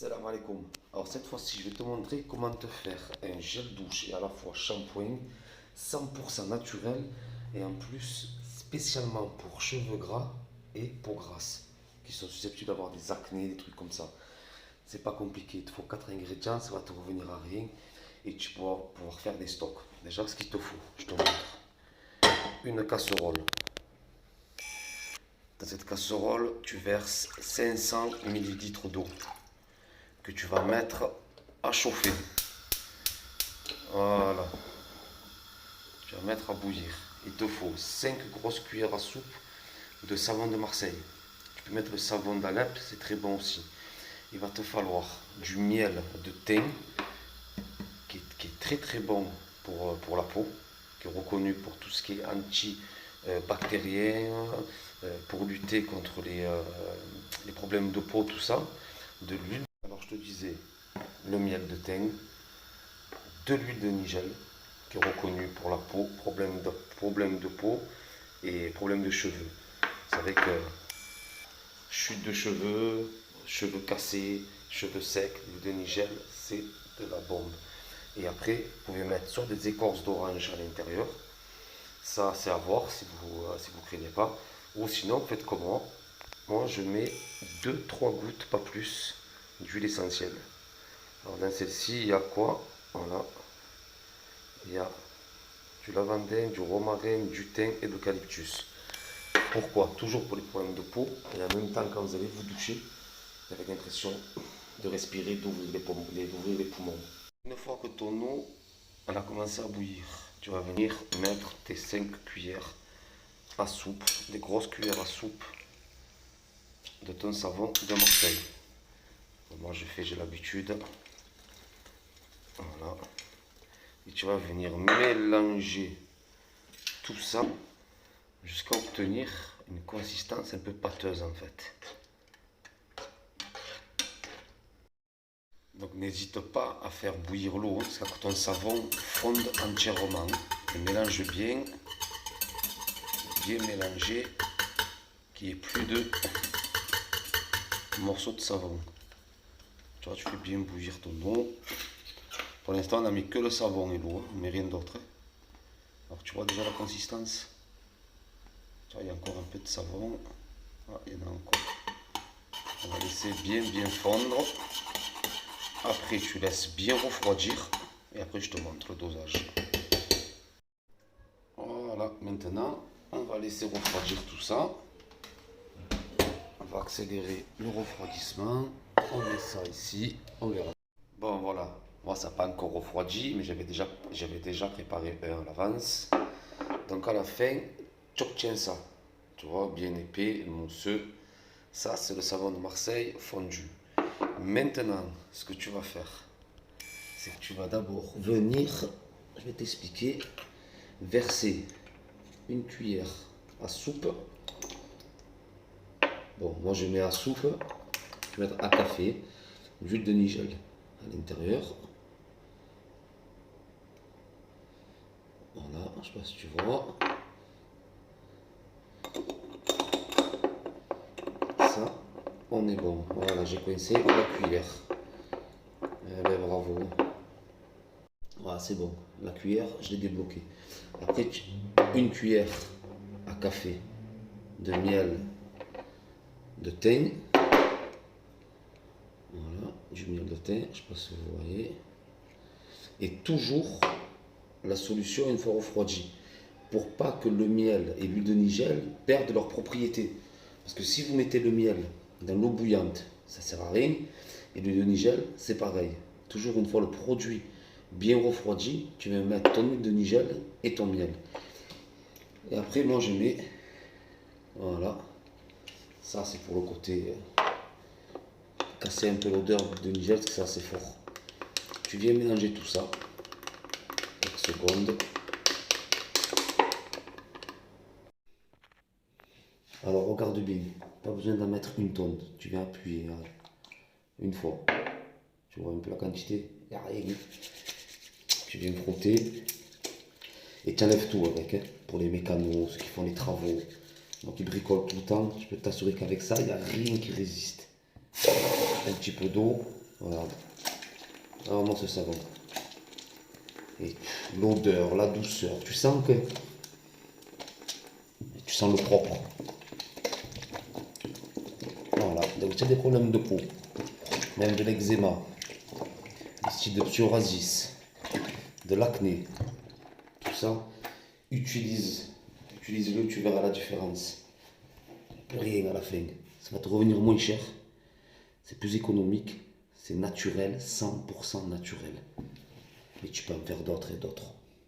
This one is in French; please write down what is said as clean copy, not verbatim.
Salam alaikum. Alors cette fois-ci, je vais te montrer comment te faire un gel douche et à la fois shampoing 100% naturel et en plus spécialement pour cheveux gras et peau grasse qui sont susceptibles d'avoir des acnés, des trucs comme ça. C'est pas compliqué, il te faut 4 ingrédients, ça va te revenir à rien et tu vas pouvoir faire des stocks. Déjà, ce qu'il te faut, je te montre. Une casserole. Dans cette casserole, tu verses 500 ml d'eau que tu vas mettre à chauffer. Voilà. Tu vas mettre à bouillir. Il te faut 5 grosses cuillères à soupe de savon de Marseille. Tu peux mettre le savon d'Alep, c'est très bon aussi. Il va te falloir du miel de thym qui est très très bon pour la peau, qui est reconnu pour tout ce qui est antibactérien, pour lutter contre les problèmes de peau, tout ça. De l'huile. Alors je te disais, le miel de thym, de l'huile de nigel, qui est reconnue pour la peau, problème de peau et problème de cheveux. Vous savez que chute de cheveux, cheveux cassés, cheveux secs, l'huile de nigel, c'est de la bombe. Et après, vous pouvez mettre sur des écorces d'orange à l'intérieur. Ça, c'est à voir si vous ne craignez pas. Ou sinon, faites comme moi. Moi, je mets 2-3 gouttes, pas plus, d'huile essentielle. Alors dans celle-ci, il y a quoi? Voilà. Il y a du lavandin, du romarin, du thym et de l'eucalyptus. Pourquoi? Toujours pour les problèmes de peau. Et en même temps, quand vous allez vous doucher, vous avez l'impression de respirer, d'ouvrir les poumons. Une fois que ton eau elle a commencé à bouillir, tu vas venir mettre tes 5 cuillères à soupe, des grosses cuillères à soupe de ton savon de Marseille. Moi j'ai l'habitude. Voilà. Et tu vas venir mélanger tout ça jusqu'à obtenir une consistance un peu pâteuse en fait. Donc n'hésite pas à faire bouillir l'eau jusqu'à ce que ton savon fonde entièrement. Et mélange bien mélangé, qu'il n'y ait plus de morceaux de savon. Tu vois, tu fais bien bouillir ton eau. Pour l'instant, on n'a mis que le savon et l'eau, mais rien d'autre. Alors tu vois déjà la consistance. Tu vois, il y a encore un peu de savon. Ah, il y en a encore. On va laisser bien fondre. Après, tu laisses bien refroidir. Et après, je te montre le dosage. Voilà, maintenant, on va laisser refroidir tout ça. On va accélérer le refroidissement. On met ça ici. On verra. Bon, voilà. Moi, ça n'a pas encore refroidi, mais j'avais déjà préparé un à l'avance. Donc, à la fin, tu obtiens ça. Tu vois, bien épais, mousseux. Ça, c'est le savon de Marseille fondu. Maintenant, ce que tu vas faire, c'est que tu vas d'abord venir, je vais t'expliquer, verser une cuillère à soupe. Bon, moi je mets à soupe, je vais mettre à café, l'huile de nigel à l'intérieur. Voilà, je sais pas si tu vois. Ça, on est bon. Voilà, j'ai coincé la cuillère. Eh ben, bravo. Voilà, c'est bon. La cuillère, je l'ai débloquée. Après, une cuillère à café de miel de thym. Voilà, du miel de thym, je ne sais pas si vous voyez. Et toujours la solution une fois refroidi. Pour pas que le miel et l'huile de nigel perdent leurs propriétés. Parce que si vous mettez le miel dans l'eau bouillante, ça ne sert à rien. Et l'huile de nigel, c'est pareil. Toujours une fois le produit bien refroidi, tu vas mettre ton huile de nigel et ton miel. Et après, moi je mets, voilà, ça c'est pour le côté casser un peu l'odeur de nigel, parce que c'est assez fort. Tu viens mélanger tout ça, quelques secondes. Alors regarde bien, pas besoin d'en mettre une tonne, tu viens appuyer une fois. Tu vois un peu la quantité, il n'y a rien. Tu viens frotter et tu enlèves tout avec, hein, pour les mécanos, ceux qui font les travaux, donc ils bricolent tout le temps. Je peux t'assurer qu'avec ça, il n'y a rien qui résiste. Un petit peu d'eau, Regarde. Vraiment ce savon. Et l'odeur, la douceur, tu sens que... Tu sens le propre. Voilà, donc tu as des problèmes de peau, même de l'eczéma, des styles de psoriasis, de l'acné, tout ça, utilise-le, tu verras la différence. Rien à la fin, ça va te revenir moins cher, c'est plus économique, c'est naturel, 100% naturel. Et tu peux en faire d'autres et d'autres.